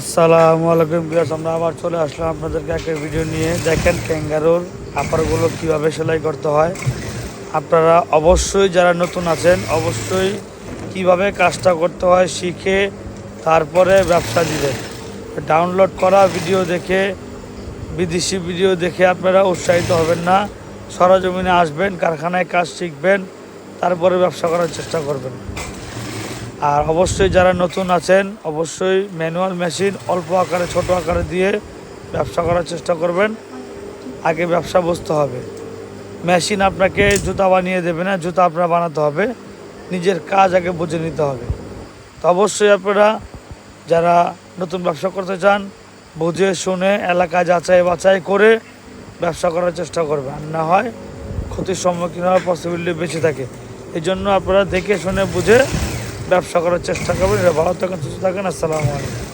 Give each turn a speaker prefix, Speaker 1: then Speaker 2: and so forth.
Speaker 1: আসসালামু আলাইকুম বিয়াস, আমরা আবার চলে আসলাম আপনাদেরকে একটা ভিডিও নিয়ে। দেখেন ক্যাঙ্গারুর কাপড়গুলো কীভাবে সেলাই করতে হয়। আপনারা অবশ্যই যারা নতুন আছেন অবশ্যই কিভাবে কাজটা করতে হয় শিখে তারপরে ব্যবসা দিবেন। ডাউনলোড করা ভিডিও দেখে, বিদেশি ভিডিও দেখে আপনারা উৎসাহিত হবেন না। সরজমিনে আসবেন, কারখানায় কাজ শিখবেন, তারপরে ব্যবসা করার চেষ্টা করবেন। আর অবশ্যই যারা নতুন আছেন অবশ্যই ম্যানুয়াল মেশিন অল্প আকারে ছোট আকারে দিয়ে ব্যবসা করার চেষ্টা করবেন। আগে ব্যবসা বুঝতে হবে। মেশিন আপনাকে জুতা বানিয়ে দেবে না, জুতা আপনার বানাতে হবে। নিজের কাজ আগে বুঝে নিতে হবে। তো অবশ্যই আপনারা যারা নতুন ব্যবসা করতে চান বুঝে শুনে এলাকা যাচাই বাছাই করে ব্যবসা করার চেষ্টা করবেন, আর না হয় ক্ষতির সম্মুখীন হওয়ার পসিবিলিটি বেশি থাকে। এই জন্য আপনারা দেখে শুনে বুঝে ব্যবসা করার চেষ্টা করবেন। এটা ভালো থাকেন, সুস্থ থাকেন। আসসালামু আলাইকুম।